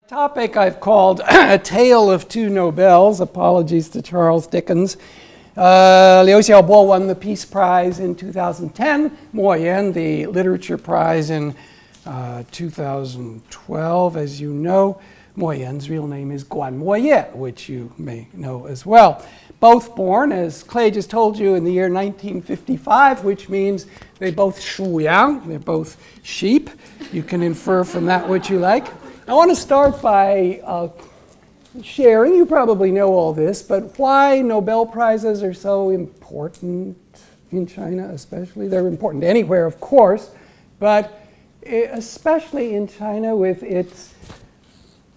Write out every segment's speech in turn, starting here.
Topic I've called A Tale of Two Nobels. Apologies to Charles Dickens. Liu Xiaobo won the Peace Prize in 2010. Moyen, the Literature Prize in 2012. As you know, Moyen's real name is Guan Moye, which you may know as well. Both born, as Clay just told you, in the year 1955, which means they both shuyang, they're both sheep. You can infer from that what you like. I want to start by sharing, you probably know all this, but why Nobel Prizes are so important in China especially. They're important anywhere, of course, but especially in China with its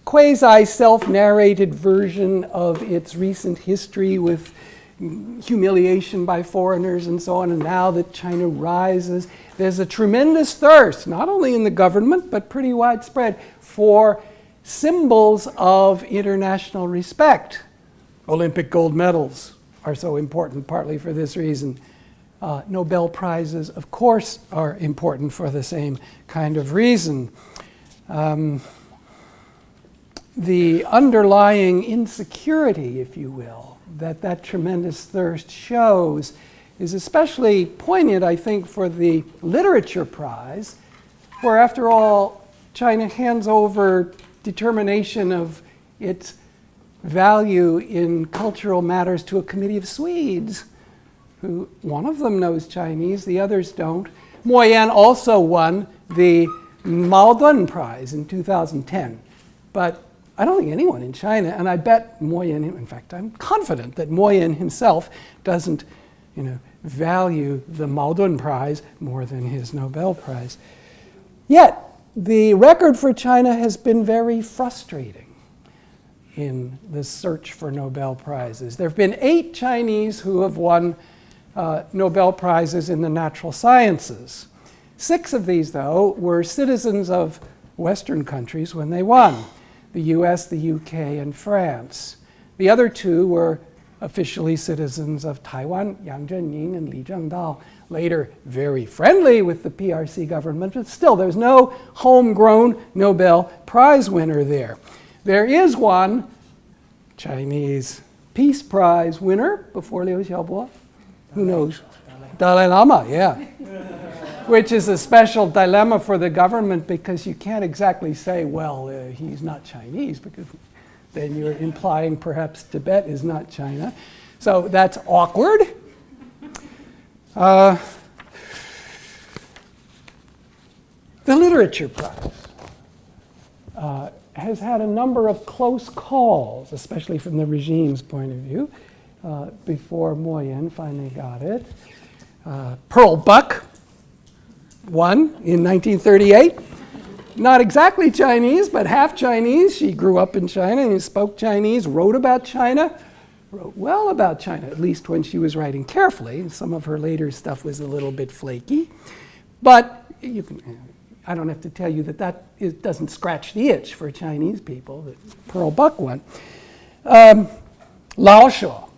quasi-self-narrated version of its recent history with humiliation by foreigners and so on, and now that China rises, there's a tremendous thirst, not only in the government, but pretty widespread, for symbols of international respect. Olympic gold medals are so important, partly for this reason. Nobel Prizes, of course, are important for the same kind of reason. The underlying insecurity, if you will, that tremendous thirst shows is especially poignant, I think, for the Literature Prize, where, after all, China hands over determination of its value in cultural matters to a committee of Swedes, who one of them knows Chinese, the others don't. Moyen also won the Maodun Prize in 2010, but I don't think anyone in China, and I bet Moyen, in fact, I'm confident that Moyen himself doesn't, value the Maodun Prize more than his Nobel Prize. Yet, the record for China has been very frustrating in the search for Nobel Prizes. There have been 8 Chinese who have won Nobel Prizes in the natural sciences. 6 of these, though, were citizens of Western countries when they won: the US, the UK, and France. The other 2 were officially citizens of Taiwan, Yang Zhenying and Li Zhengdao, later very friendly with the PRC government, but still there's no homegrown Nobel Prize winner there. There is one Chinese Peace Prize winner before Liu Xiaobo. Who knows? Dalai Lama, yeah. Which is a special dilemma for the government, because you can't exactly say, well, he's not Chinese, because then you're implying perhaps Tibet is not China. So that's awkward. The Literature Prize has had a number of close calls, especially from the regime's point of view, before Moyen finally got it. Pearl Buck won in 1938. Not exactly Chinese, but half Chinese. She grew up in China and spoke Chinese, wrote about China, wrote well about China, at least when she was writing carefully. Some of her later stuff was a little bit flaky. But I don't have to tell you that it doesn't scratch the itch for Chinese people that Pearl Buck won. Lao Shuo,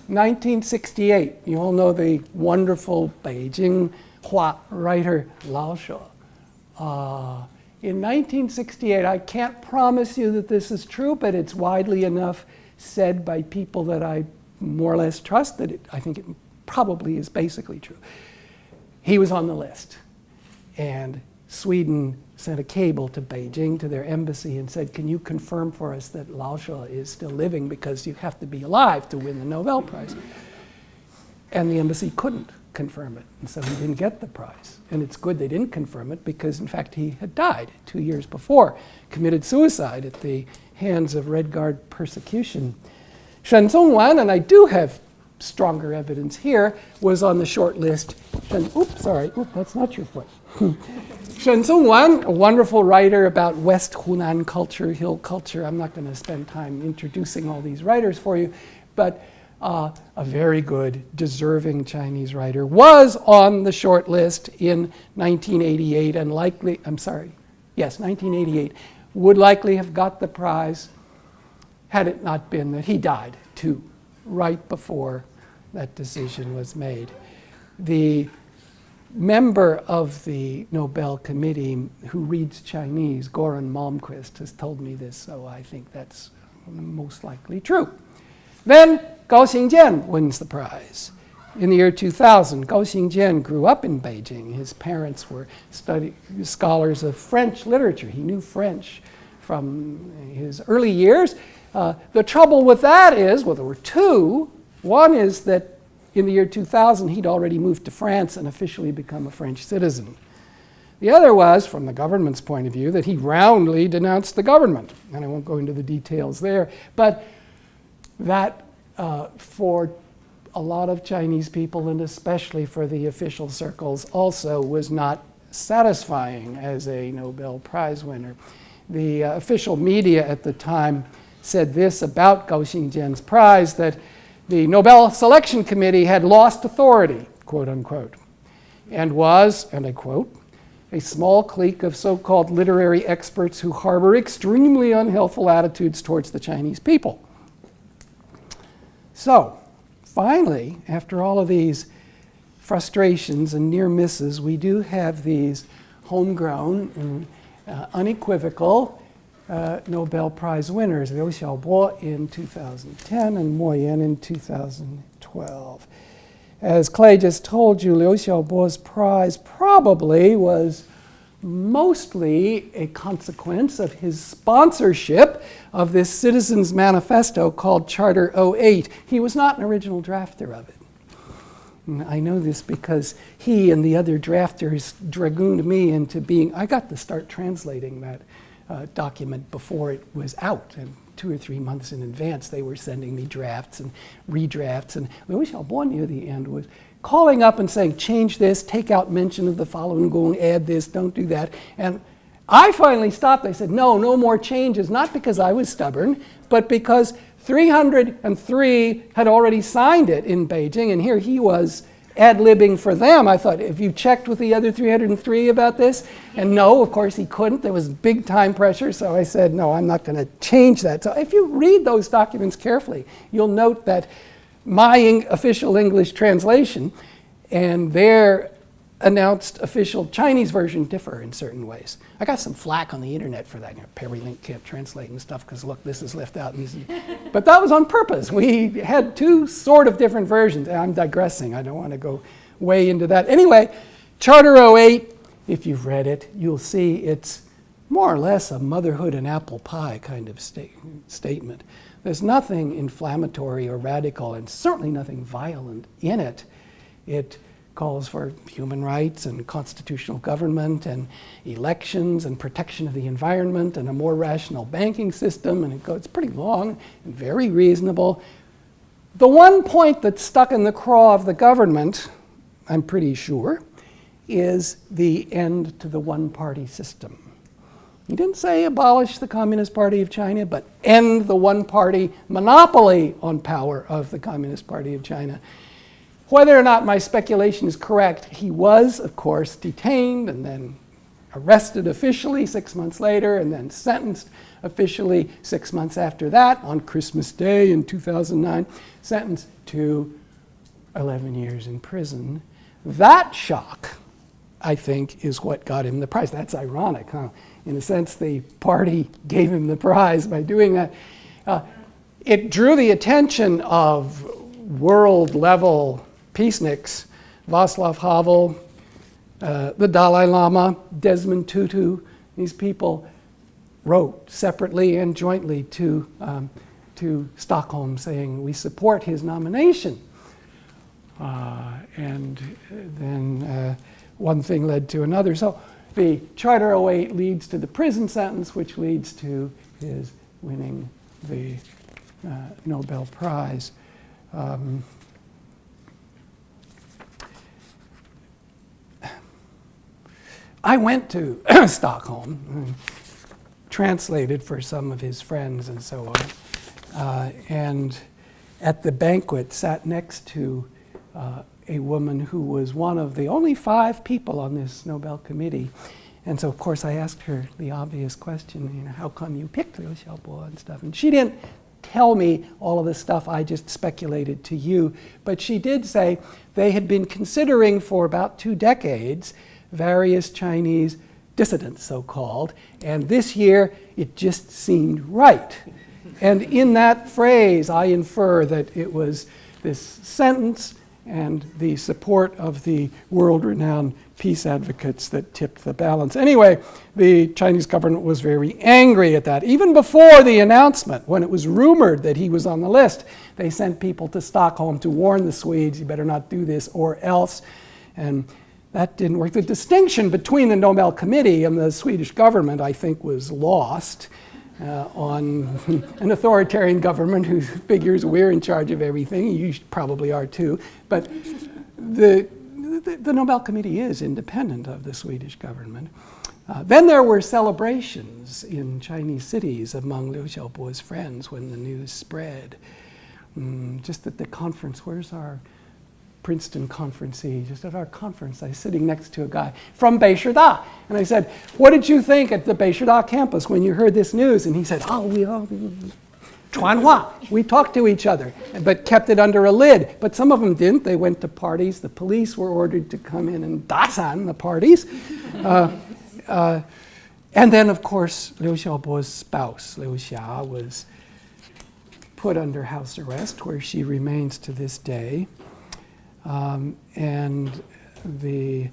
1968. You all know the wonderful Beijing Hua writer Lao Shuo. In 1968, I can't promise you that this is true, but it's widely enough said by people that I more or less trust that I think it probably is basically true. He was on the list. And Sweden sent a cable to Beijing, to their embassy, and said, can you confirm for us that Lao Shuo is still living, because you have to be alive to win the Nobel Prize. And the embassy couldn't confirm it, and so he didn't get the prize. And it's good they didn't confirm it, because in fact he had died 2 years before, committed suicide at the hands of Red Guard persecution. Shen Zongwan, and I do have stronger evidence here, was on the short list. That's not your foot. Shen Zongwan, a wonderful writer about West Hunan culture, hill culture. I'm not going to spend time introducing all these writers for you, but a very good, deserving Chinese writer, was on the short list in 1988 and 1988, would likely have got the prize had it not been that he died too, right before that decision was made. The member of the Nobel Committee who reads Chinese, Goran Malmquist, has told me this, so I think that's most likely true. Then Gao Xingjian wins the prize. In the year 2000, Gao Xingjian grew up in Beijing. His parents were scholars of French literature. He knew French from his early years. The trouble with that is, well, there were two. One is that in the year 2000, he'd already moved to France and officially become a French citizen. The other was, from the government's point of view, that he roundly denounced the government. And I won't go into the details there. But that, for a lot of Chinese people, and especially for the official circles, also was not satisfying as a Nobel Prize winner. The official media at the time said this about Gao Xingjian's prize, that the Nobel Selection Committee had lost authority, quote unquote, and was, and I quote, a small clique of so-called literary experts who harbor extremely unhelpful attitudes towards the Chinese people. So, finally, after all of these frustrations and near misses, we do have these homegrown and unequivocal Nobel Prize winners, Liu Xiaobo in 2010 and Moyen in 2012. As Clay just told you, Liu Xiaobo's prize probably was mostly a consequence of his sponsorship of this Citizens Manifesto called Charter 08. He was not an original drafter of it. And I know this because he and the other drafters dragooned me into being, I got to start translating that document before it was out. And 2 or 3 months in advance, they were sending me drafts and redrafts. And Liu Xiaobo near the end was calling up and saying, change this, take out mention of the Falun Gong, add this, don't do that. And I finally stopped. I said, no more changes, not because I was stubborn, but because 303 had already signed it in Beijing, and here he was ad-libbing for them. I thought, have you checked with the other 303 about this? And no, of course he couldn't. There was big time pressure, so I said, no, I'm not going to change that. So if you read those documents carefully, you'll note that my official English translation and their announced official Chinese version differ in certain ways. I got some flack on the internet for that. You know, Perry-Link can't translate and stuff because look, this is left out. But that was on purpose. We had two sort of different versions. I'm digressing. I don't want to go way into that. Anyway, Charter 08, if you've read it, you'll see it's more or less a motherhood and apple pie kind of statement. There's nothing inflammatory or radical, and certainly nothing violent in it. It calls for human rights and constitutional government and elections and protection of the environment and a more rational banking system, and it's pretty long and very reasonable. The one point that's stuck in the craw of the government, I'm pretty sure, is the end to the one-party system. He didn't say abolish the Communist Party of China, but end the one-party monopoly on power of the Communist Party of China. Whether or not my speculation is correct, he was, of course, detained and then arrested officially 6 months later and then sentenced officially 6 months after that on Christmas Day in 2009, sentenced to 11 years in prison. That shock, I think, is what got him the prize. That's ironic, huh? In a sense, the party gave him the prize by doing that. It drew the attention of world-level peaceniks, Václav Havel, the Dalai Lama, Desmond Tutu. These people wrote separately and jointly to Stockholm saying, we support his nomination. And then one thing led to another. So the Charter 08 leads to the prison sentence, which leads to his winning the Nobel Prize. I went to Stockholm and translated for some of his friends and so on. And at the banquet sat next to a woman who was one of the only 5 people on this Nobel committee. And so, of course, I asked her the obvious question, how come you picked Liu Xiaobo and stuff? And she didn't tell me all of the stuff I just speculated to you. But she did say they had been considering for about 2 decades various Chinese dissidents, so-called, and this year it just seemed right. And in that phrase, I infer that it was this sentence and the support of the world-renowned peace advocates that tipped the balance. Anyway, the Chinese government was very angry at that. Even before the announcement, when it was rumored that he was on the list, they sent people to Stockholm to warn the Swedes, you better not do this or else. And that didn't work. The distinction between the Nobel Committee and the Swedish government, I think, was lost on an authoritarian government who figures we're in charge of everything. You probably are too. But the Nobel Committee is independent of the Swedish government. Then there were celebrations in Chinese cities among Liu Xiaobo's friends when the news spread. Just at the conference, where's our Princeton conferencee? Just at our conference, I was sitting next to a guy from Beishida. And I said, what did you think at the Beishida campus when you heard this news? And he said, oh, we all, 传话. We talked to each other, but kept it under a lid. But some of them didn't. They went to parties. The police were ordered to come in and dasan the parties. And then, of course, Liu Xiaobo's spouse, Liu Xia, was put under house arrest, where she remains to this day. And the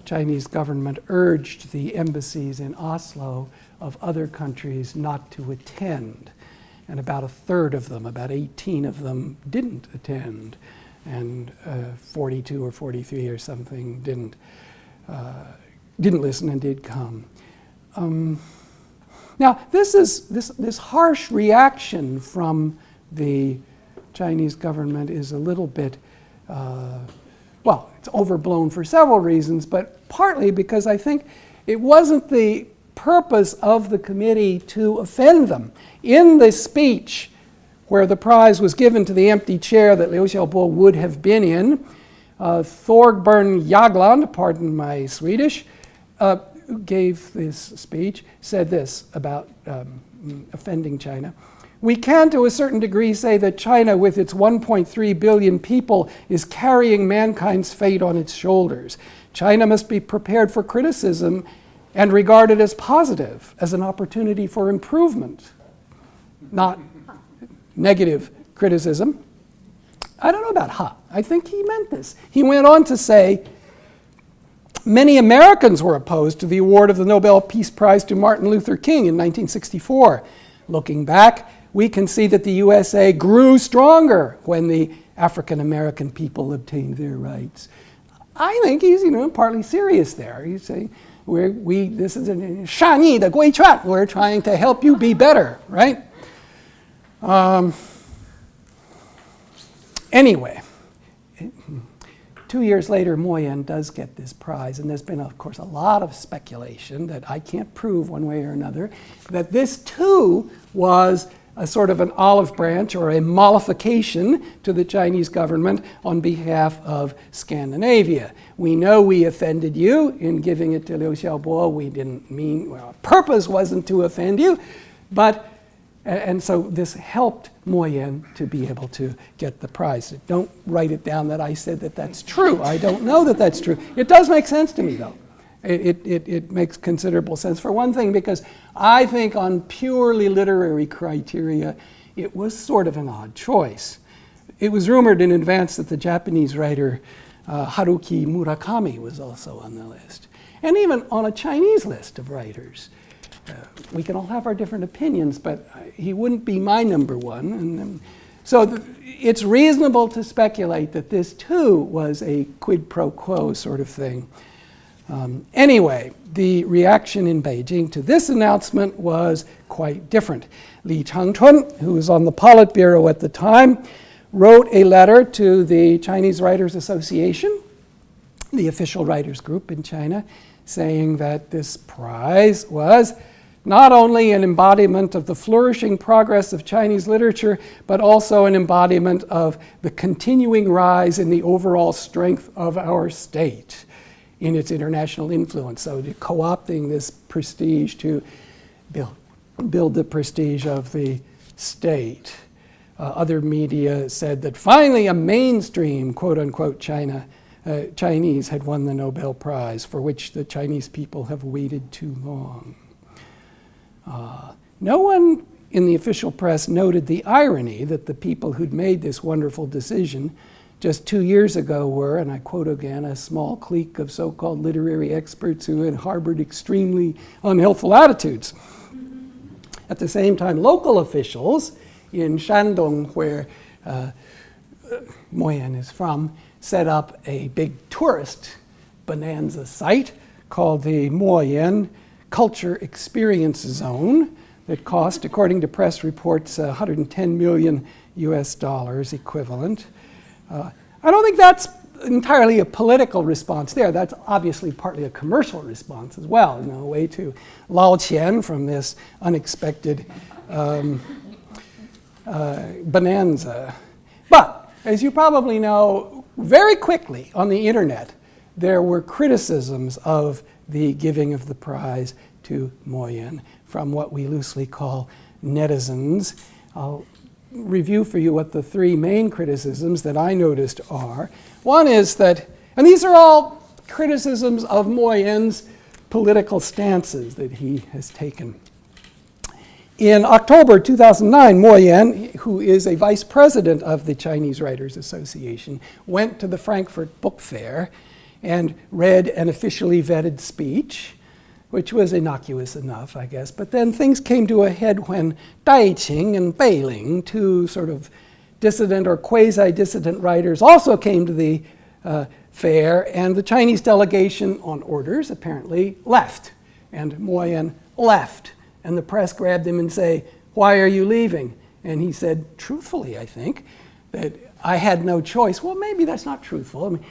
Chinese government urged the embassies in Oslo of other countries not to attend. And about a third of them, about 18 of them, didn't attend. And 42 or 43 or something didn't listen and did come. Now, this harsh reaction from the Chinese government is a little bit well, it's overblown for several reasons, but partly because I think it wasn't the purpose of the committee to offend them. In the speech where the prize was given to the empty chair that Liu Xiaobo would have been in, Thorbjörn Jagland, pardon my Swedish, gave this speech, said this about offending China. We can, to a certain degree, say that China, with its 1.3 billion people, is carrying mankind's fate on its shoulders. China must be prepared for criticism and regarded as positive, as an opportunity for improvement, not negative criticism. I don't know about Ha. I think he meant this. He went on to say, many Americans were opposed to the award of the Nobel Peace Prize to Martin Luther King in 1964. Looking back, we can see that the USA grew stronger when the African American people obtained their rights. I think he's, partly serious there. He's saying, this is a 善意的规劝. We're trying to help you be better, right? Anyway, 2 years later, Moyen does get this prize, and there's been, of course, a lot of speculation that I can't prove one way or another, that this too was a sort of an olive branch or a mollification to the Chinese government on behalf of Scandinavia. We know we offended you in giving it to Liu Xiaobo. We didn't mean, well, our purpose wasn't to offend you, and so this helped Moyen to be able to get the prize. Don't write it down that I said that that's true. I don't know that that's true. It does make sense to me, though. It makes considerable sense. For one thing, because I think on purely literary criteria, it was sort of an odd choice. It was rumored in advance that the Japanese writer Haruki Murakami was also on the list. And even on a Chinese list of writers. We can all have our different opinions, but he wouldn't be my number one. And so it's reasonable to speculate that this too was a quid pro quo sort of thing. Anyway, the reaction in Beijing to this announcement was quite different. Li Changchun, who was on the Politburo at the time, wrote a letter to the Chinese Writers Association, the official writers group in China, saying that this prize was not only an embodiment of the flourishing progress of Chinese literature, but also an embodiment of the continuing rise in the overall strength of our state in its international influence. So co-opting this prestige to build the prestige of the state. Other media said that finally a mainstream, quote-unquote, Chinese had won the Nobel Prize, for which the Chinese people have waited too long. No one in the official press noted the irony that the people who'd made this wonderful decision just 2 years ago were, and I quote again, a small clique of so-called literary experts who had harbored extremely unhelpful attitudes. At the same time, local officials in Shandong, where Moyen is from, set up a big tourist bonanza site called the Moyen Culture Experience Zone that cost, according to press reports, $110 million equivalent. I don't think that's entirely a political response there. That's obviously partly a commercial response as well, in a way to lao qian from this unexpected bonanza. But, as you probably know, very quickly on the internet, there were criticisms of the giving of the prize to Moyen from what we loosely call netizens. I'll review for you what the three main criticisms that I noticed are. One is that, and these are all criticisms of Moyen's political stances that he has taken. In October 2009, Moyen, who is a vice president of the Chinese Writers Association, went to the Frankfurt Book Fair and read an officially vetted speech, which was innocuous enough, I guess. But then things came to a head when Dai Qing and Bei Ling, two sort of dissident or quasi-dissident writers, also came to the fair, and the Chinese delegation, on orders, apparently left. And Moyen left. And the press grabbed him and say, "Why are you leaving?" And he said, truthfully, I think, that I had no choice. Well, maybe that's not truthful. I mean,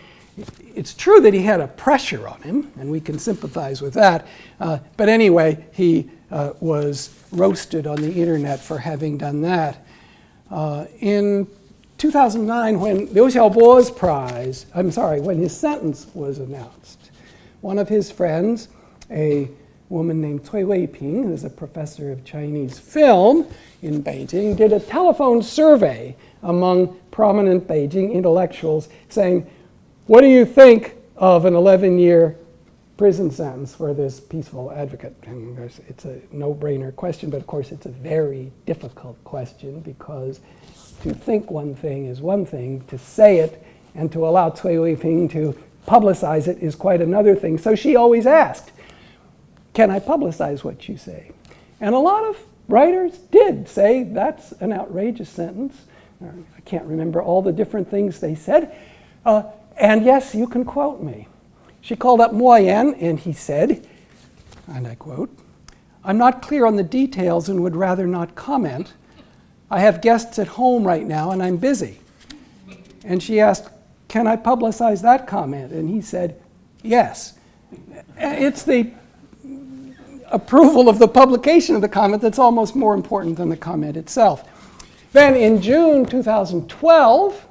it's true that he had a pressure on him, and we can sympathize with that. But anyway, he was roasted on the internet for having done that. In 2009, when Liu Xiaobo's when his sentence was announced, one of his friends, a woman named Cui Weiping, who is a professor of Chinese film in Beijing, did a telephone survey among prominent Beijing intellectuals saying, "What do you think of an 11-year prison sentence for this peaceful advocate?" And it's a no-brainer question, but of course it's a very difficult question, because to think one thing is one thing, to say it and to allow Cui Weiping to publicize it is quite another thing. So she always asked, "Can I publicize what you say?" And a lot of writers did say, "That's an outrageous sentence." I can't remember all the different things they said. And yes, you can quote me. She called up Moyen, and he said, and I quote, "I'm not clear on the details and would rather not comment. I have guests at home right now, and I'm busy." And she asked, "Can I publicize that comment?" And he said, "Yes." It's the approval of the publication of the comment that's almost more important than the comment itself. Then in June 2012,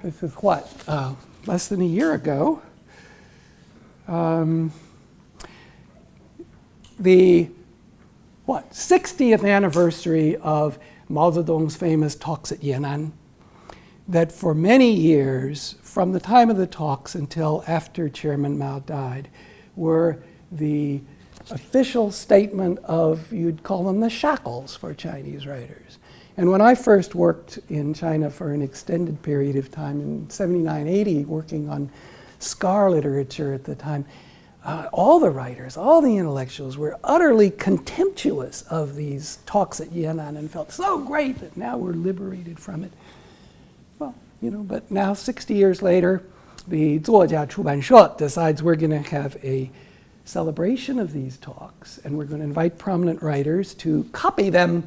this is less than a year ago, the 60th anniversary of Mao Zedong's famous talks at Yan'an, that for many years, from the time of the talks until after Chairman Mao died, were the official statement of, you'd call them the shackles for Chinese writers. And when I first worked in China for an extended period of time in 79, 80, working on scar literature at the time, all the writers, all the intellectuals were utterly contemptuous of these talks at Yan'an and felt so great that now we're liberated from it. Well, but now 60 years later, the 作家出版社 decides we're going to have a celebration of these talks, and we're going to invite prominent writers to copy them,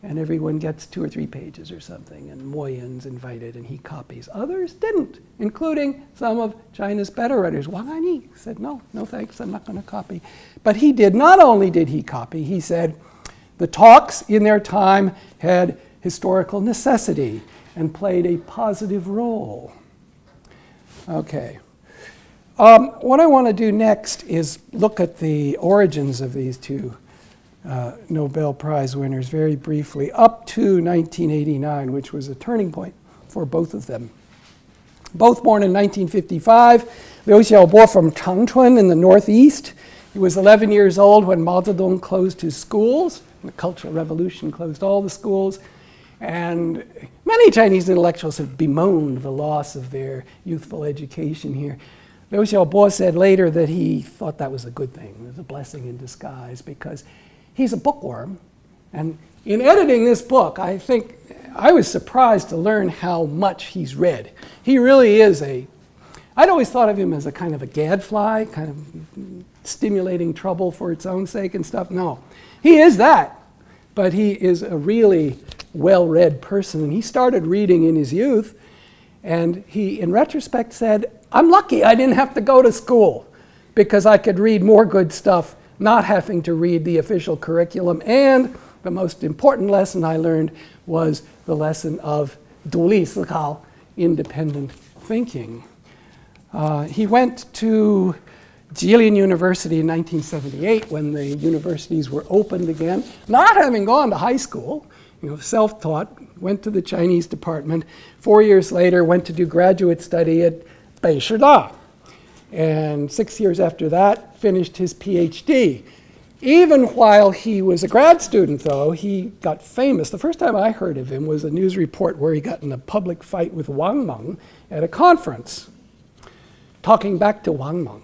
and everyone gets 2 or 3 pages or something, and Moyen's invited and he copies. Others didn't, including some of China's better writers. Wang Anyi said, no thanks, I'm not going to copy. But he did, not only did he copy, he said the talks in their time had historical necessity and played a positive role. Okay. What I want to do next is look at the origins of these two Nobel Prize winners very briefly, up to 1989, which was a turning point for both of them. Both born in 1955, Liu Xiaobo from Changchun in the northeast. He was 11 years old when Mao Zedong closed his schools. The Cultural Revolution closed all the schools. And many Chinese intellectuals have bemoaned the loss of their youthful education here. Liu Xiaobo said later that he thought that was a good thing. It was a blessing in disguise because he's a bookworm. And in editing this book, I think I was surprised to learn how much he's read. He really is I'd always thought of him as a kind of a gadfly, kind of stimulating trouble for its own sake and stuff. No, he is that. But he is a really well-read person. And he started reading in his youth. And he, in retrospect, said, I'm lucky I didn't have to go to school because I could read more good stuff, not having to read the official curriculum. And the most important lesson I learned was the lesson of 独立思考, independent thinking. He went to Jilin University in 1978 when the universities were opened again, not having gone to high school, self-taught, went to the Chinese department. 4 years later, went to do graduate study at Beishida. And 6 years after that, finished his PhD. Even while he was a grad student, though, he got famous. The first time I heard of him was a news report where he got in a public fight with Wang Meng at a conference, talking back to Wang Meng.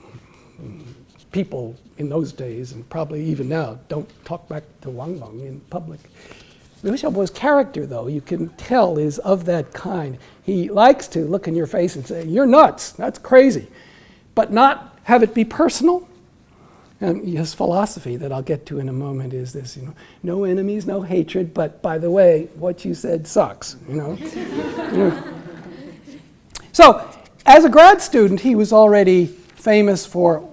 People in those days, and probably even now, don't talk back to Wang Meng in public. Liu Xiaobo's character, though, you can tell is of that kind. He likes to look in your face and say, you're nuts, that's crazy, but not have it be personal. And his philosophy that I'll get to in a moment is this, no enemies, no hatred, but by the way, what you said sucks, So, as a grad student, he was already famous for,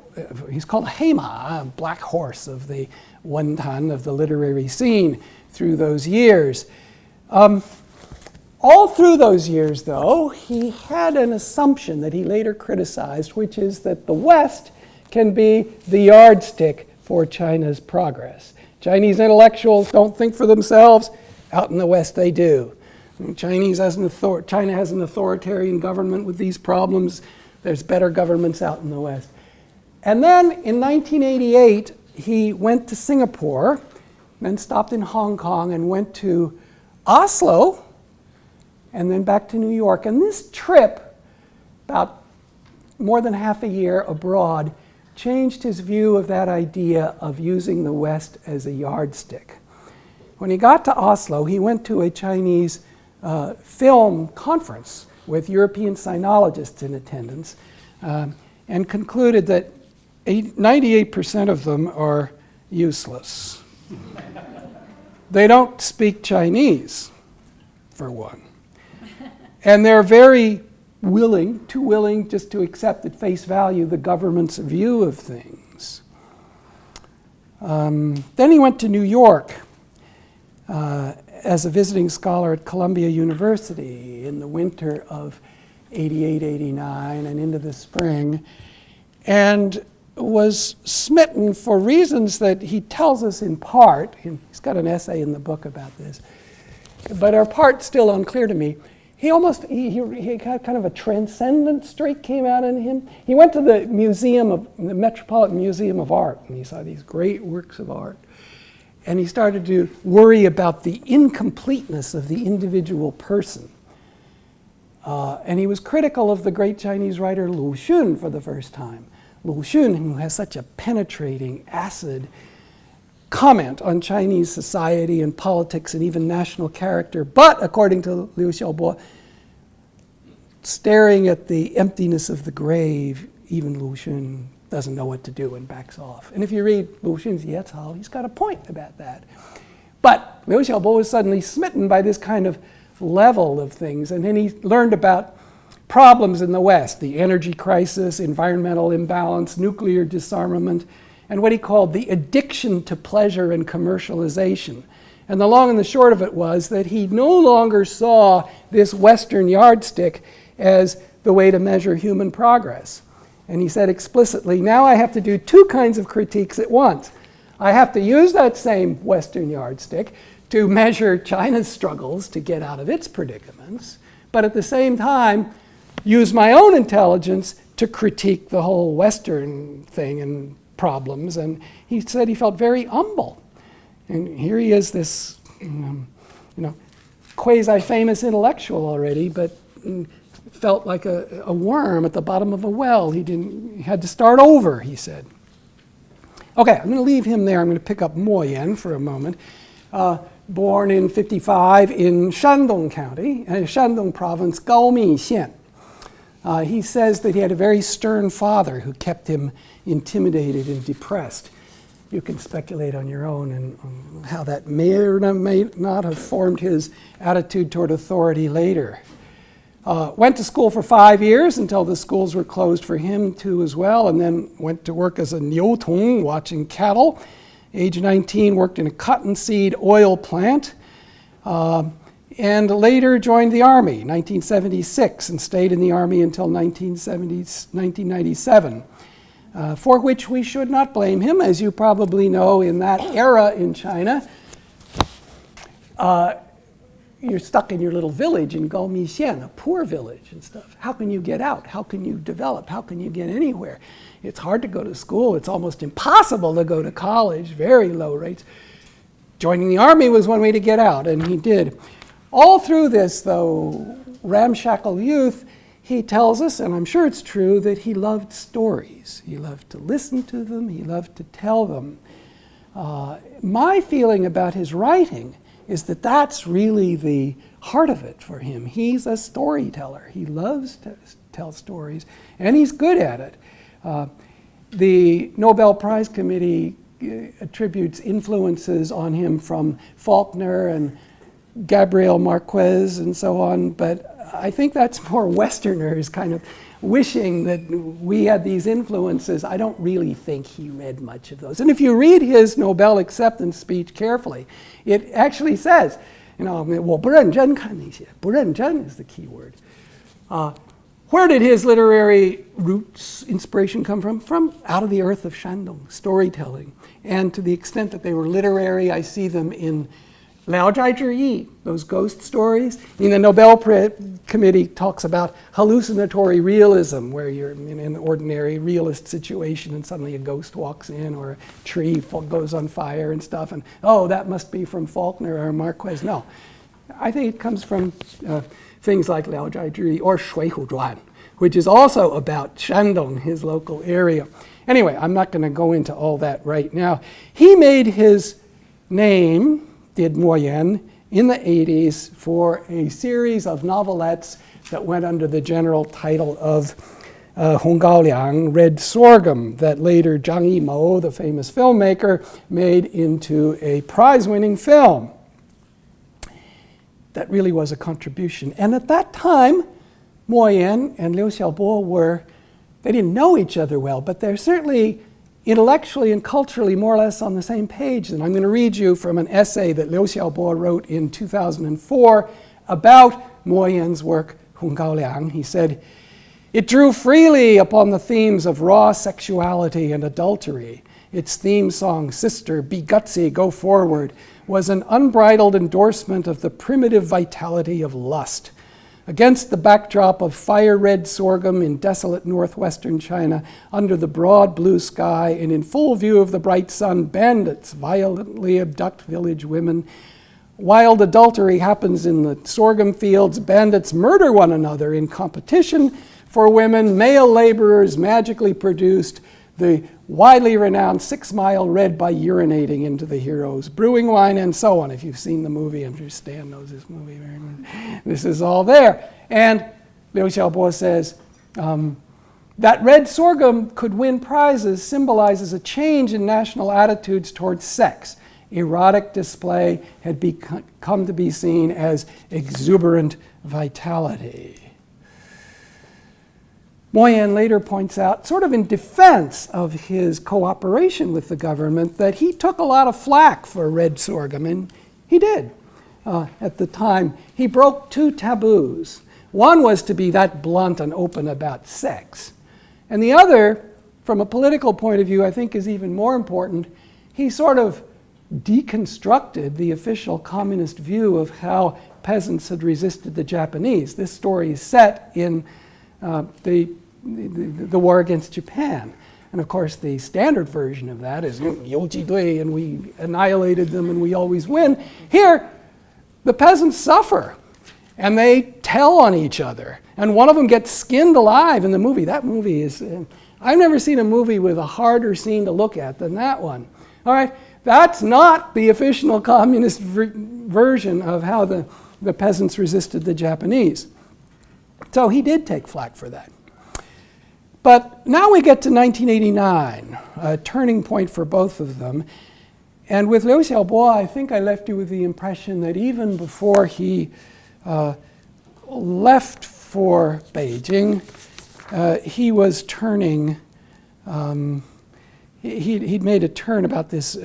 he's called Heima, a black horse of the Wentan, of the literary scene through those years. All through those years, though, he had an assumption that he later criticized, which is that the West can be the yardstick for China's progress. Chinese intellectuals don't think for themselves. Out in the West, they do. China has an authoritarian government with these problems. There's better governments out in the West. And then in 1988, he went to Singapore, then stopped in Hong Kong and went to Oslo, and then back to New York. And this trip, about more than half a year abroad, changed his view of that idea of using the West as a yardstick. When he got to Oslo, he went to a Chinese film conference with European sinologists in attendance and concluded that 98% of them are useless. They don't speak Chinese, for one. And they're very too willing just to accept at face value the government's view of things. Then he went to New York as a visiting scholar at Columbia University in the winter of 88, 89 and into the spring, and was smitten for reasons that he tells us in part, and he's got an essay in the book about this, but are part still unclear to me. He had kind of a transcendent streak came out in him. He went to the Metropolitan Museum of Art, and he saw these great works of art. And he started to worry about the incompleteness of the individual person. And he was critical of the great Chinese writer Lu Xun for the first time. Lu Xun, who has such a penetrating, acid comment on Chinese society and politics and even national character, but according to Liu Xiaobo, staring at the emptiness of the grave, even Lu Xun doesn't know what to do and backs off. And if you read Lu Xun's Yecao, he's got a point about that. But Liu Xiaobo was suddenly smitten by this kind of level of things, and then he learned about problems in the West, the energy crisis, environmental imbalance, nuclear disarmament, and what he called the addiction to pleasure and commercialization. And the long and the short of it was that he no longer saw this Western yardstick as the way to measure human progress. And he said explicitly, now I have to do two kinds of critiques at once. I have to use that same Western yardstick to measure China's struggles to get out of its predicaments, but at the same time, use my own intelligence to critique the whole Western thing and problems. And he said he felt very humble. And here he is, this quasi-famous intellectual already, but felt like a worm at the bottom of a well. He had to start over, he said. Okay, I'm going to leave him there. I'm going to pick up Mo Yan for a moment. Born in 1955 in Shandong County, Shandong Province, Gaomi Xian. He says that he had a very stern father who kept him intimidated and depressed. You can speculate on your own and on how that may or may not have formed his attitude toward authority later. Went to school for 5 years until the schools were closed for him too as well, and then went to work as a niutong, watching cattle. Age 19, worked in a cottonseed oil plant, and later joined the Army, 1976, and stayed in the Army until 1997, for which we should not blame him. As you probably know, in that era in China, you're stuck in your little village in Gaomixian, a poor village and stuff. How can you get out? How can you develop? How can you get anywhere? It's hard to go to school. It's almost impossible to go to college, very low rates. Joining the Army was one way to get out, and he did. All through this, though, ramshackle youth, he tells us, and I'm sure it's true, that he loved stories. He loved to listen to them. He loved to tell them. My feeling about his writing is that that's really the heart of it for him. He's a storyteller. He loves to tell stories, and he's good at it. The Nobel Prize Committee attributes influences on him from Faulkner and Gabriel Marquez and so on, but I think that's more Westerners kind of wishing that we had these influences. I don't really think he read much of those. And if you read his Nobel acceptance speech carefully, it actually says, well, 不认真看那些. 不认真 is the key word. Where did his literary roots, inspiration come from? From out of the earth of Shandong, storytelling. And to the extent that they were literary, I see them in Liao Zhai Zhi, those ghost stories. The Nobel Committee talks about hallucinatory realism, where you're in an ordinary realist situation and suddenly a ghost walks in or a tree goes on fire and stuff, and that must be from Faulkner or Marquez. No, I think it comes from things like Liao Zhai Zhi or Shui Hu Zhuan, which is also about Shandong, his local area. Anyway, I'm not going to go into all that right now. He made his name, did Mo Yan, in the 80s for a series of novelettes that went under the general title of Hong Gao Liang, Red Sorghum, that later Zhang Yimou, the famous filmmaker, made into a prize-winning film. That really was a contribution. And at that time, Mo Yan and Liu Xiaobo they didn't know each other well, but they're certainly intellectually and culturally more or less on the same page. And I'm going to read you from an essay that Liu Xiaobo wrote in 2004 about Mo Yan's work, Hong Gao Liang. He said, "It drew freely upon the themes of raw sexuality and adultery. Its theme song, Sister, Be Gutsy, Go Forward, was an unbridled endorsement of the primitive vitality of lust. Against the backdrop of fire-red sorghum in desolate northwestern China, under the broad blue sky and in full view of the bright sun, bandits violently abduct village women. Wild adultery happens in the sorghum fields. Bandits murder one another in competition for women. Male laborers magically produced the widely renowned 6 Mile Red by urinating into the heroes, brewing wine, and so on." If you've seen the movie, I'm sure Stan knows this movie very much. This is all there. And Liu Xiaobo says, that red sorghum could win prizes symbolizes a change in national attitudes towards sex. Erotic display had come to be seen as exuberant vitality. Mo Yan later points out, sort of in defense of his cooperation with the government, that he took a lot of flack for red sorghum, and he did at the time. He broke 2 taboos. One was to be that blunt and open about sex. And the other, from a political point of view, I think is even more important. he sort of deconstructed the official communist view of how peasants had resisted the Japanese. This story is set in the war against Japan. And of course, the standard version of that is Youjidui, and we annihilated them and we always win. Here, the peasants suffer, and they tell on each other. And one of them gets skinned alive in the movie. That movie is, I've never seen a movie with a harder scene to look at than that one. All right, that's not the official communist version of how the peasants resisted the Japanese. So he did take flack for that. But now we get to 1989, a turning point for both of them. And with Liu Xiaobo, I think I left you with the impression that even before he left for Beijing, he was turning, he'd made a turn about this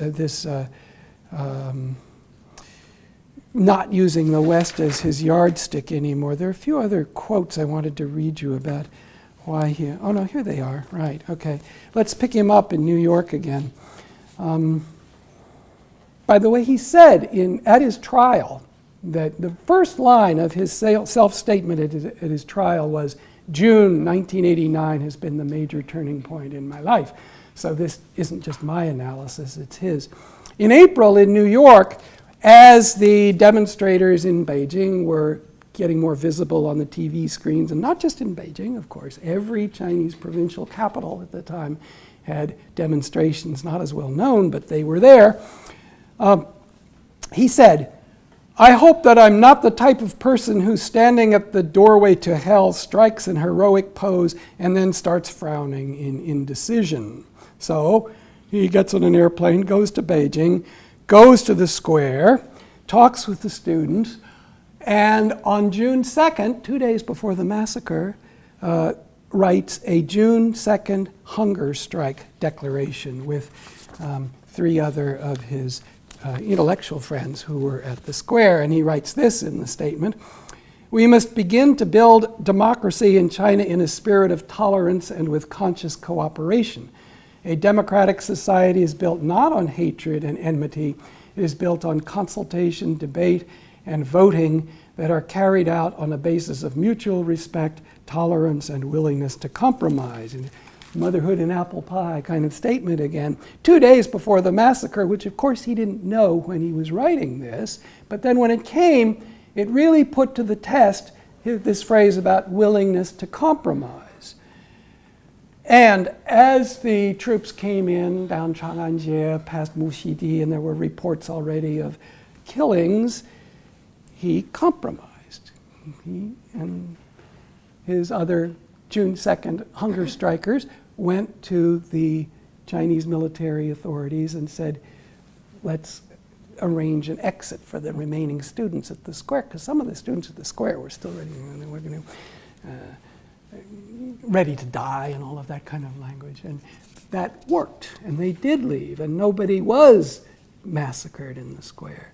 not using the West as his yardstick anymore. There are a few other quotes I wanted to read you about why he, oh no, here they are, right, okay. Let's pick him up in New York again. By the way, he said at his trial that the first line of his self-statement at his trial was, June 1989 has been the major turning point in my life. So this isn't just my analysis, it's his. In April in New York, as the demonstrators in Beijing were getting more visible on the TV screens, and not just in Beijing, of course, every Chinese provincial capital at the time had demonstrations, not as well known, but they were there. He said, I hope that I'm not the type of person who, standing at the doorway to hell, strikes an heroic pose and then starts frowning in indecision. So he gets on an airplane, goes to Beijing, goes to the square, talks with the students, and on June 2nd, 2 days before the massacre, writes a June 2nd hunger strike declaration with 3 other of his intellectual friends who were at the square. And he writes this in the statement: we must begin to build democracy in China in a spirit of tolerance and with conscious cooperation. A democratic society is built not on hatred and enmity. It is built on consultation, debate, and voting that are carried out on a basis of mutual respect, tolerance, and willingness to compromise. And motherhood and apple pie kind of statement again. 2 days before the massacre, which of course he didn't know when he was writing this, but then when it came, it really put to the test this phrase about willingness to compromise. And as the troops came in down Chang'anjie, past Muxidi, and there were reports already of killings, he compromised. He and his other June 2nd hunger strikers went to the Chinese military authorities and said, let's arrange an exit for the remaining students at the square, because some of the students at the square were still ready to die and all of that kind of language. And that worked, and they did leave, and nobody was massacred in the square.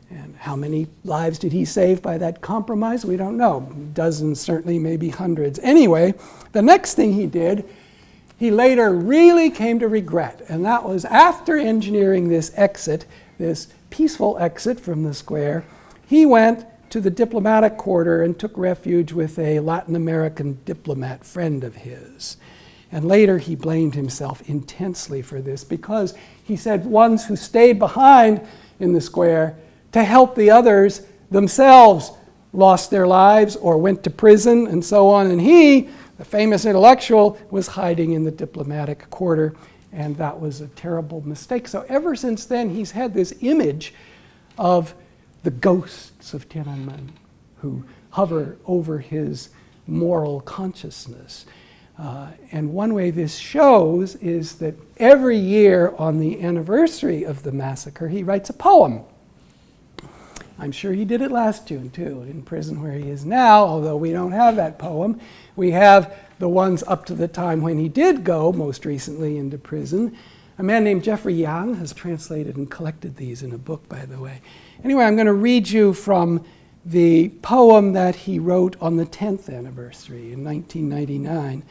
And how many lives did he save by that compromise? We don't know. Dozens, certainly, maybe hundreds. Anyway, the next thing he did, he later really came to regret. And that was after engineering this exit, this peaceful exit from the square, he went to the diplomatic quarter and took refuge with a Latin American diplomat friend of his. And later he blamed himself intensely for this, because he said ones who stayed behind in the square to help the others themselves lost their lives or went to prison and so on. And he, the famous intellectual, was hiding in the diplomatic quarter, and that was a terrible mistake. So ever since then, he's had this image of the ghosts of Tiananmen who hover over his moral consciousness. And one way this shows is that every year on the anniversary of the massacre, he writes a poem. I'm sure he did it last June, too, in prison where he is now, although we don't have that poem. We have the ones up to the time when he did go, most recently, into prison. A man named Jeffrey Yang has translated and collected these in a book, by the way. Anyway, I'm going to read you from the poem that he wrote on the 10th anniversary in 1999.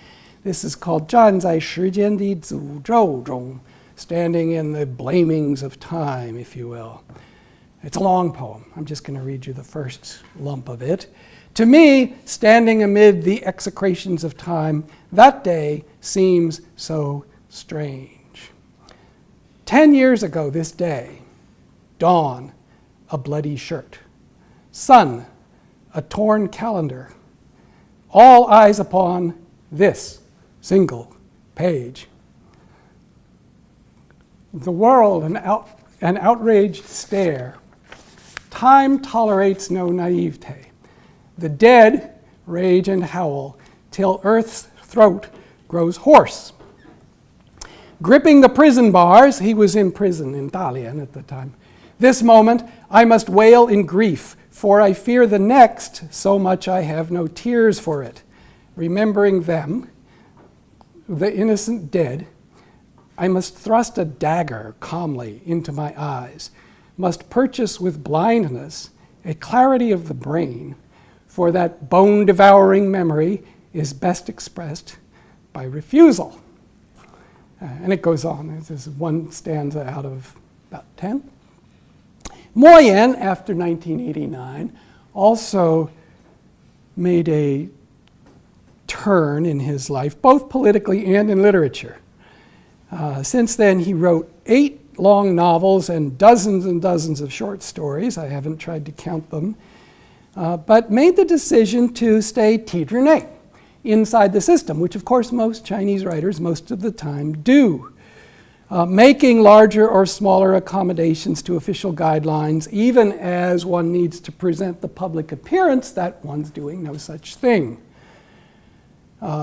This is called 站在时间的诅咒中 standing in the blamings of time, if you will. It's a long poem. I'm just going to read you the first lump of it. To me, standing amid the execrations of time, that day seems so strange. 10 years ago this day, dawn, a bloody shirt. Sun, a torn calendar. All eyes upon this single page. The world, an outraged stare. Time tolerates no naivete. The dead rage and howl till Earth's throat grows hoarse. Gripping the prison bars, he was in prison in Dalian at the time. This moment I must wail in grief, for I fear the next, so much I have no tears for it. Remembering them, the innocent dead, I must thrust a dagger calmly into my eyes, must purchase with blindness a clarity of the brain, for that bone-devouring memory is best expressed by refusal. And it goes on. This is one stanza out of about 10. Moyen, after 1989, also made a turn in his life, both politically and in literature. Since then, he wrote 8 long novels and dozens of short stories. I haven't tried to count them. But made the decision to stay tidrine, inside the system, which of course most Chinese writers most of the time do. Making larger or smaller accommodations to official guidelines, even as one needs to present the public appearance that one's doing no such thing.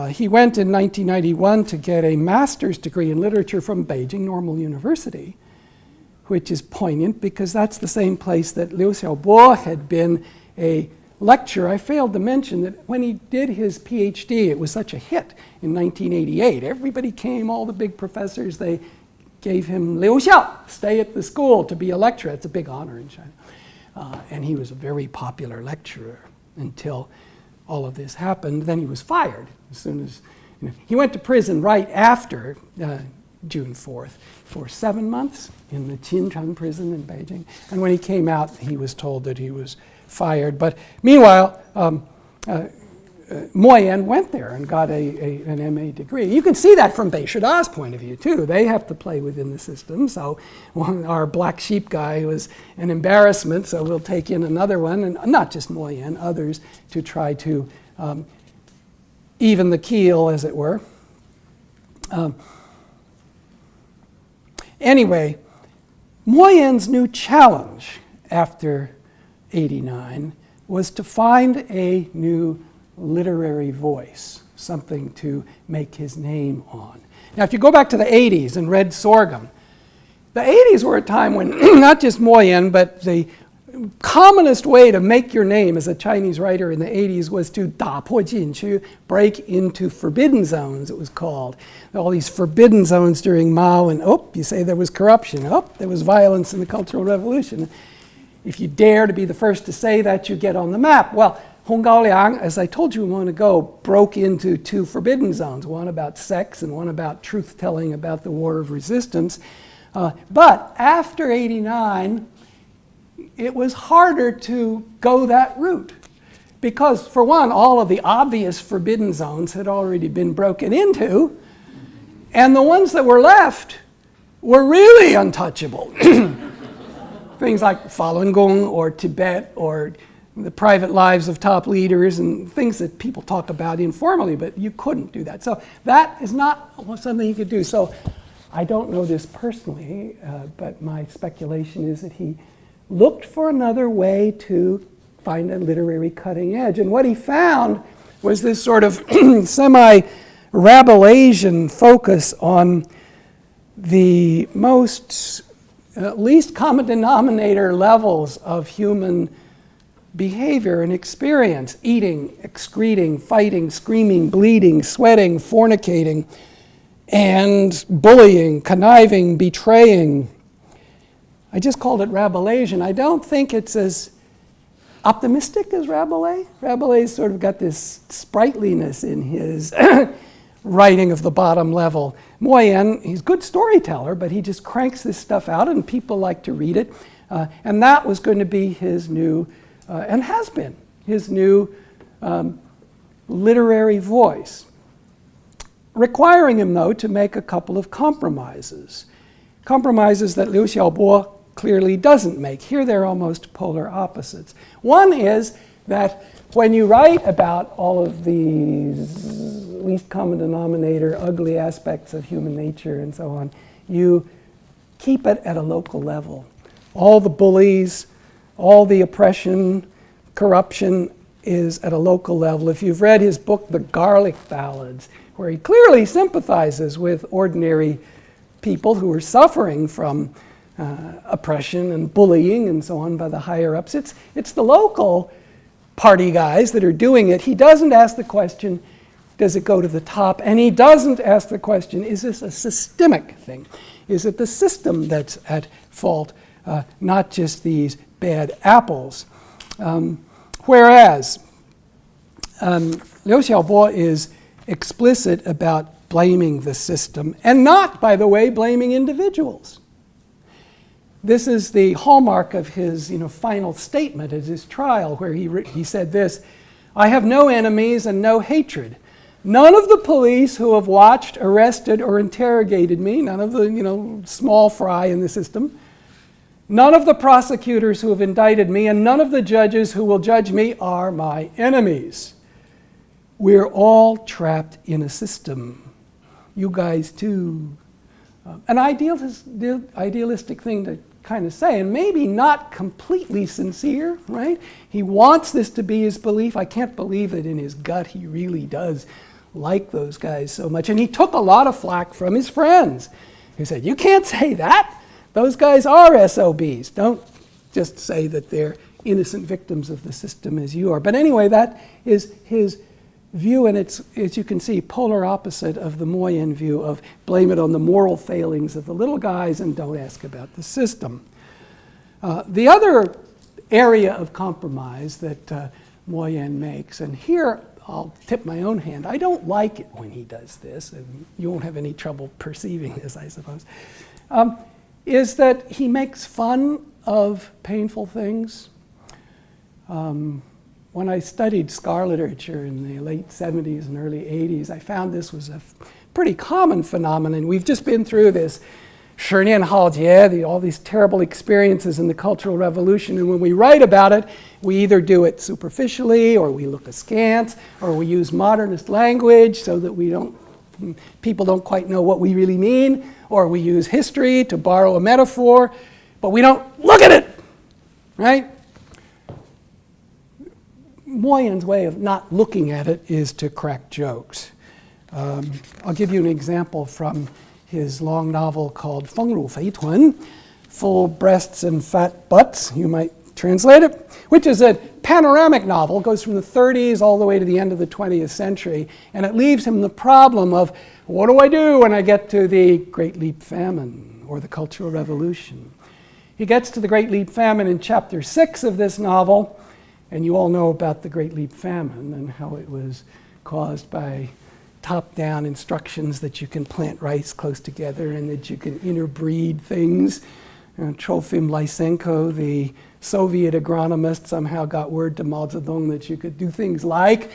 He went in 1991 to get a master's degree in literature from Beijing Normal University, which is poignant because that's the same place that Liu Xiaobo had been a lecturer. I failed to mention that when he did his PhD, it was such a hit in 1988. Everybody came, all the big professors, they gave him Liu Xiao, stay at the school to be a lecturer. It's a big honor in China. And he was a very popular lecturer until all of this happened. Then he was fired as soon as, he went to prison right after June 4th for 7 months in the Qincheng prison in Beijing. And when he came out, he was told that he was fired. But meanwhile, Moyen went there and got an MA degree. You can see that from Beishida's point of view, too. They have to play within the system. So our black sheep guy was an embarrassment, so we'll take in another one, and not just Moyen, others, to try to even the keel, as it were. Anyway, Moyen's new challenge after 89 was to find a new literary voice, something to make his name on. Now, if you go back to the 80s and read Sorghum, the 80s were a time when not just Moyen, but the commonest way to make your name as a Chinese writer in the 80s was to 打破禁区, break into forbidden zones, it was called. All these forbidden zones during Mao, and you say there was corruption, there was violence in the Cultural Revolution. If you dare to be the first to say that, you get on the map. Well, Hong Gaoliang, as I told you a moment ago, broke into 2 forbidden zones, one about sex and one about truth-telling about the War of Resistance. But after 89, it was harder to go that route. Because, for one, all of the obvious forbidden zones had already been broken into, and the ones that were left were really untouchable. Things like Falun Gong or Tibet or the private lives of top leaders and things that people talk about informally, but you couldn't do that. So that is not something you could do. So I don't know this personally, but my speculation is that he looked for another way to find a literary cutting edge. And what he found was this sort of semi-Rabelaisian focus on the least common denominator levels of human behavior and experience: eating, excreting, fighting, screaming, bleeding, sweating, fornicating, and bullying, conniving, betraying. I just called it Rabelaisian. I don't think it's as optimistic as Rabelais. Rabelais sort of got this sprightliness in his writing of the bottom level. Moyen, he's a good storyteller, but he just cranks this stuff out and people like to read it. And that was going to be his new, and has been, his new literary voice. Requiring him, though, to make a couple of compromises. Compromises that Liu Xiaobo clearly doesn't make. Here they're almost polar opposites. One is that when you write about all of these least common denominator, ugly aspects of human nature and so on, you keep it at a local level. All the bullies, all the oppression, corruption is at a local level. If you've read his book, The Garlic Ballads, where he clearly sympathizes with ordinary people who are suffering from oppression and bullying and so on by the higher ups, it's the local party guys that are doing it. He doesn't ask the question, does it go to the top? And he doesn't ask the question, is this a systemic thing? Is it the system that's at fault, not just these bad apples? Whereas Liu Xiaobo is explicit about blaming the system, and not, by the way, blaming individuals. This is the hallmark of his final statement at his trial, where he said this: "I have no enemies and no hatred. None of the police who have watched, arrested, or interrogated me, none of the small fry in the system, none of the prosecutors who have indicted me, and none of the judges who will judge me are my enemies. We're all trapped in a system. You guys too." An idealistic thing to kind of say, and maybe not completely sincere, right? He wants this to be his belief. I can't believe that in his gut he really does like those guys so much. And he took a lot of flack from his friends. He said, "You can't say that. Those guys are SOBs. Don't just say that they're innocent victims of the system as you are." But anyway, that is his view, and it's, as you can see, polar opposite of the Moyen view of blame it on the moral failings of the little guys and don't ask about the system. The other area of compromise that Moyen makes, and here I'll tip my own hand, I don't like it when he does this, and you won't have any trouble perceiving this, I suppose, is that he makes fun of painful things. When I studied scar literature in the late 70s and early 80s, I found this was a pretty common phenomenon. We've just been through this 10年浩劫, all these terrible experiences in the Cultural Revolution, and when we write about it, we either do it superficially, or we look askance, or we use modernist language so that people don't quite know what we really mean, or we use history to borrow a metaphor, but we don't look at it, right? Moyen's way of not looking at it is to crack jokes. I'll give you an example from his long novel called 丰乳肥臀, Full Breasts and Fat Butts, you might translate it, which is a panoramic novel, goes from the 30s all the way to the end of the 20th century, and it leaves him the problem of, what do I do when I get to the Great Leap Famine or the Cultural Revolution? He gets to the Great Leap Famine in chapter 6 of this novel, and you all know about the Great Leap Famine and how it was caused by top-down instructions that you can plant rice close together and that you can interbreed things. Trofim Lysenko, the Soviet agronomist, somehow got word to Mao Zedong that you could do things like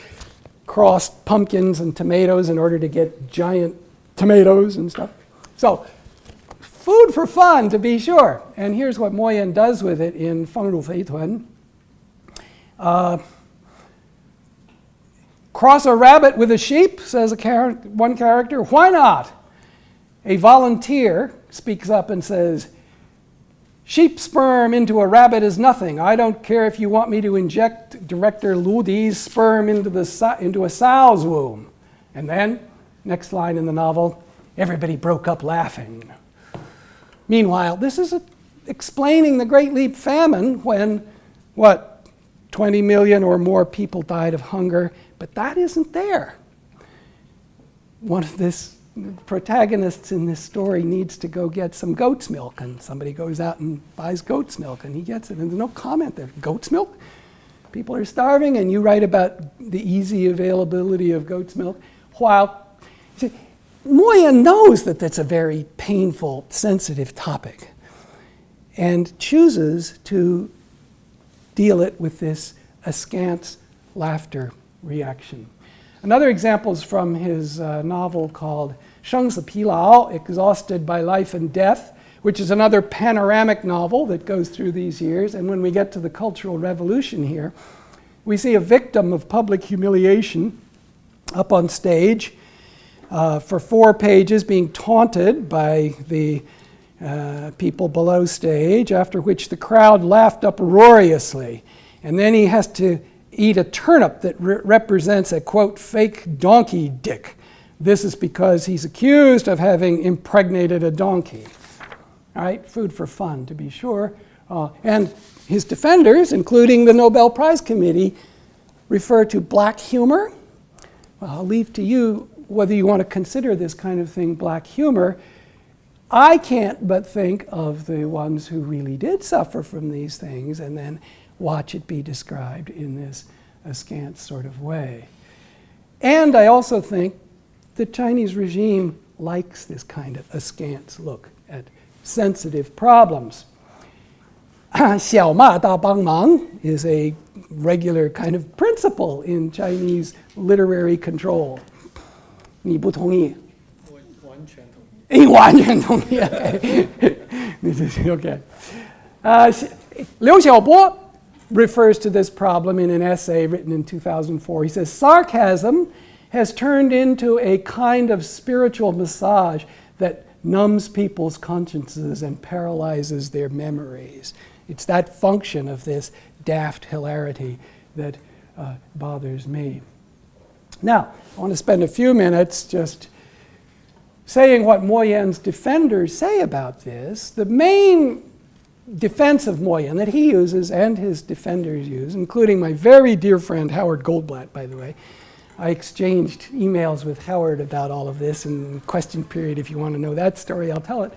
cross pumpkins and tomatoes in order to get giant tomatoes and stuff. So, food for fun, to be sure. And here's what Moyen does with it in 丰乳肥臀. Cross a rabbit with a sheep, says one character. Why not? A volunteer speaks up and says, "Sheep sperm into a rabbit is nothing. I don't care if you want me to inject Director Ludi's sperm into a sow's womb." And then, next line in the novel, everybody broke up laughing. Meanwhile, this is explaining the Great Leap Famine when, 20 million or more people died of hunger, but that isn't there. One of the protagonists in this story needs to go get some goat's milk, and somebody goes out and buys goat's milk, and he gets it, and there's no comment there. Goat's milk? People are starving, and you write about the easy availability of goat's milk, while Moyen knows that that's a very painful, sensitive topic and chooses to deal it with this askance laughter reaction. Another example is from his novel called 生死疲劳, Exhausted by Life and Death, which is another panoramic novel that goes through these years. And when we get to the Cultural Revolution here, we see a victim of public humiliation up on stage for 4 pages being taunted by the people below stage, after which the crowd laughed uproariously. And then he has to eat a turnip that represents a, quote, fake donkey dick. This is because he's accused of having impregnated a donkey. All right, food for fun, to be sure. And his defenders, including the Nobel Prize Committee, refer to black humor. Well, I'll leave to you whether you want to consider this kind of thing black humor. I can't but think of the ones who really did suffer from these things and then watch it be described in this askance sort of way. And I also think the Chinese regime likes this kind of askance look at sensitive problems. 小骂大帮忙 is a regular kind of principle in Chinese literary control. 你不同意？我完全同意。你完全同意。Okay. Liu Xiaobo refers to this problem in an essay written in 2004. He says, sarcasm has turned into a kind of spiritual massage that numbs people's consciences and paralyzes their memories. It's that function of this daft hilarity that bothers me. Now, I want to spend a few minutes just saying what Moyen's defenders say about this. The main defense of Moyen that he uses and his defenders use, including my very dear friend Howard Goldblatt, by the way. I exchanged emails with Howard about all of this in question period. If you want to know that story, I'll tell it.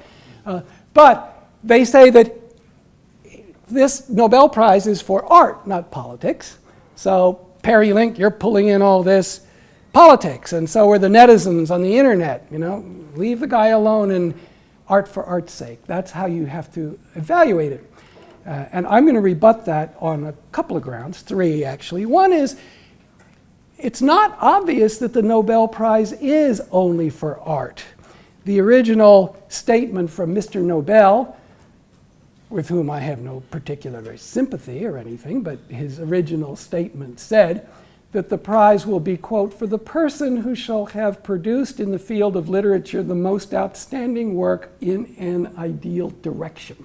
But they say that this Nobel Prize is for art, not politics. So, Perry Link, you're pulling in all this politics, and so are the netizens on the internet. You know, leave the guy alone and art for art's sake. That's how you have to evaluate it. And I'm going to rebut that on a couple of grounds, 3 actually. One is, it's not obvious that the Nobel Prize is only for art. The original statement from Mr. Nobel, with whom I have no particular sympathy or anything, but his original statement said that the prize will be, quote, for the person who shall have produced in the field of literature the most outstanding work in an ideal direction.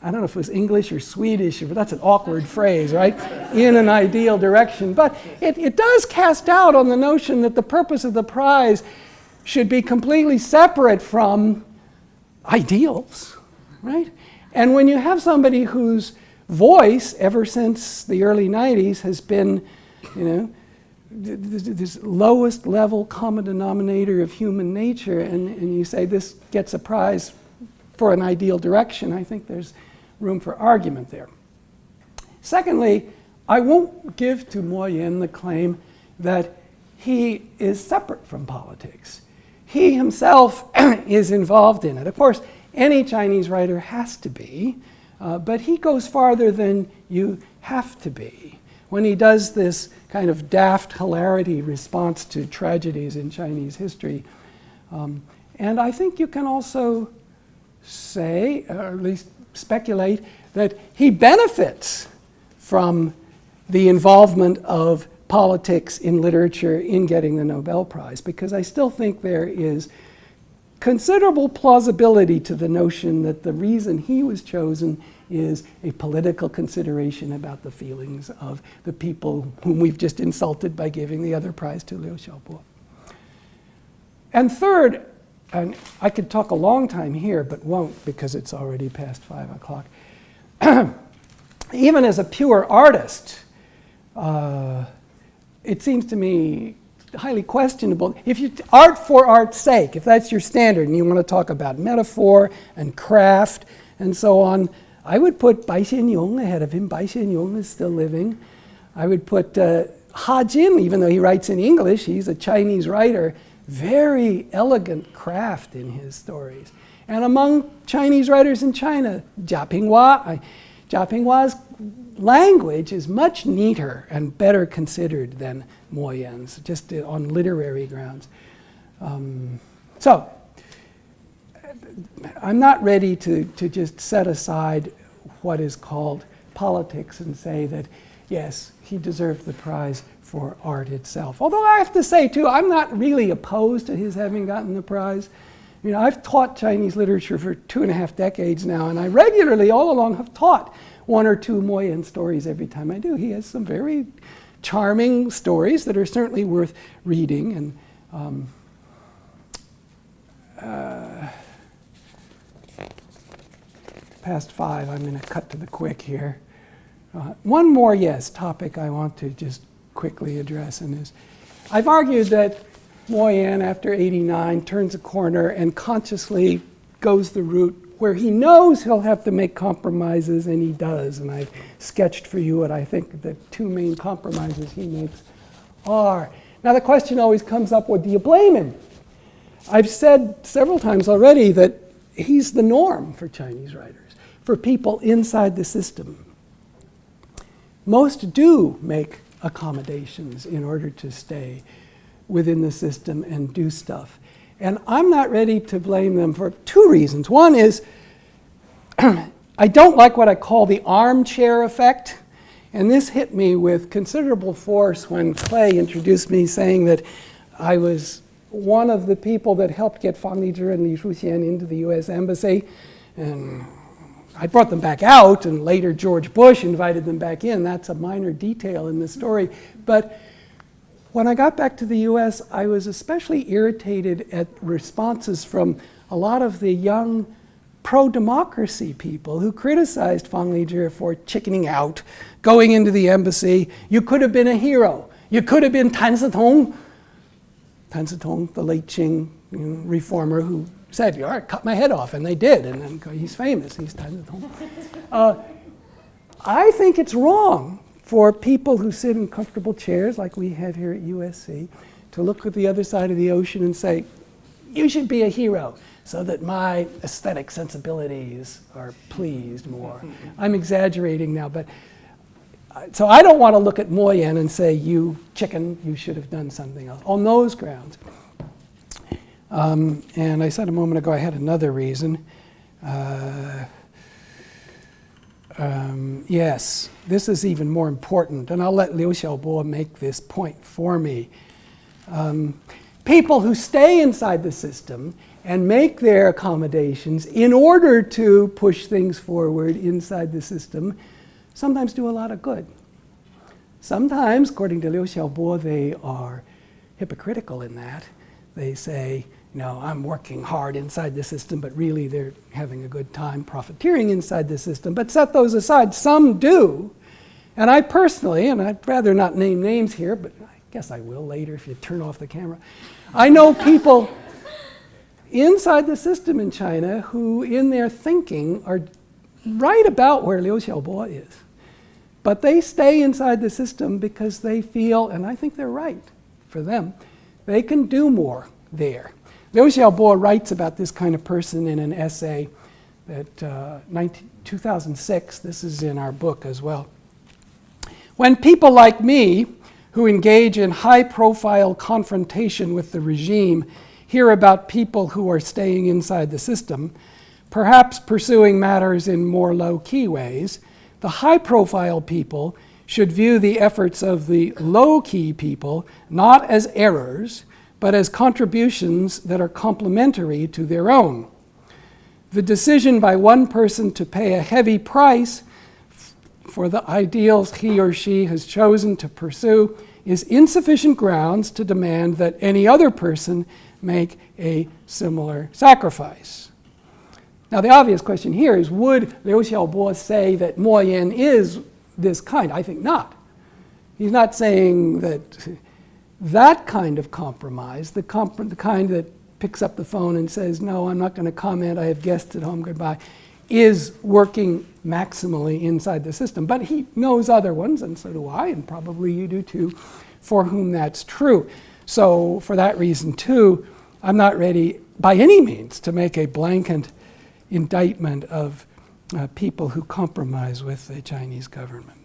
I don't know if it was English or Swedish, but that's an awkward phrase, right? In an ideal direction. But it does cast doubt on the notion that the purpose of the prize should be completely separate from ideals, right? And when you have somebody whose voice, ever since the early 90s, has been, you know, this lowest level common denominator of human nature, and you say this gets a prize for an ideal direction, I think there's room for argument there. Secondly, I won't give to Moyen the claim that he is separate from politics. He himself is involved in it. Of course, any Chinese writer has to be, but he goes farther than you have to be when he does this kind of daft hilarity response to tragedies in Chinese history. And I think you can also say, or at least speculate, that he benefits from the involvement of politics in literature in getting the Nobel Prize, because I still think there is considerable plausibility to the notion that the reason he was chosen is a political consideration about the feelings of the people whom we've just insulted by giving the other prize to Liu Xiaobo. And third, and I could talk a long time here, but won't because it's already past 5 o'clock. Even as a pure artist, it seems to me highly questionable. If you art for art's sake, if that's your standard, and you want to talk about metaphor and craft and so on, I would put Bai Xianyong ahead of him. Bai Xianyong is still living. I would put Ha Jin, even though he writes in English, he's a Chinese writer. very elegant craft in his stories. And among Chinese writers in China, Jia Pinghua's language is much neater and better considered than Moyen's, just on literary grounds. So, I'm not ready to just set aside what is called politics and say that, yes, he deserved the prize for art itself. Although I have to say, too, I'm not really opposed to his having gotten the prize. You know, I've taught Chinese literature for 2.5 decades now, and I regularly, all along, have taught 1 or 2 Moyen stories every time I do. He has some very charming stories that are certainly worth reading. And past 5, I'm going to cut to the quick here. One more, topic I want to just quickly address, and is I've argued that Moyen, after 89, turns a corner and consciously goes the route where he knows he'll have to make compromises, and he does. And I've sketched for you what I think the 2 main compromises he makes are. Now the question always comes up, well, do you blame him? I've said several times already that he's the norm for Chinese writers, for people inside the system. Most do make accommodations in order to stay within the system and do stuff. And I'm not ready to blame them for 2 reasons. One is I don't like what I call the armchair effect. And this hit me with considerable force when Clay introduced me, saying that I was one of the people that helped get Fang Lizhi and Li Shuxian into the US Embassy. And I brought them back out, and later George Bush invited them back in. That's a minor detail in the story. But when I got back to the US, I was especially irritated at responses from a lot of the young pro-democracy people who criticized Fang Lizhi for chickening out, going into the embassy. You could have been a hero. You could have been Tan Zitong, the late Qing reformer who said, all right, cut my head off, and they did, and then he's famous, he's Tan Zitong. I think it's wrong for people who sit in comfortable chairs like we have here at USC to look at the other side of the ocean and say, you should be a hero so that my aesthetic sensibilities are pleased more. I'm exaggerating now, but so I don't want to look at Moyen and say, you chicken, you should have done something else, on those grounds. And I said a moment ago I had another reason. Yes, this is even more important, and I'll let Liu Xiaobo make this point for me. People who stay inside the system and make their accommodations in order to push things forward inside the system sometimes do a lot of good. Sometimes, according to Liu Xiaobo, they are hypocritical in that. They say, no, I'm working hard inside the system, but really they're having a good time profiteering inside the system. But set those aside, some do. And I personally, and I'd rather not name names here, but I guess I will later if you turn off the camera. I know people inside the system in China who, in their thinking, are right about where Liu Xiaobo is. But they stay inside the system because they feel, and I think they're right for them, they can do more there. Liu Xiaobo writes about this kind of person in an essay that 2006, this is in our book as well. When people like me, who engage in high-profile confrontation with the regime, hear about people who are staying inside the system, perhaps pursuing matters in more low-key ways, the high-profile people should view the efforts of the low-key people not as errors, but as contributions that are complementary to their own. The decision by one person to pay a heavy price for the ideals he or she has chosen to pursue is insufficient grounds to demand that any other person make a similar sacrifice. Now, the obvious question here is, would Liu Xiaobo say that Moyen is this kind? I think not. He's not saying that kind of compromise, the kind that picks up the phone and says, no, I'm not going to comment, I have guests at home, goodbye, is working maximally inside the system. But he knows other ones, and so do I, and probably you do too, for whom that's true. So for that reason, too, I'm not ready by any means to make a blanket indictment of people who compromise with the Chinese government.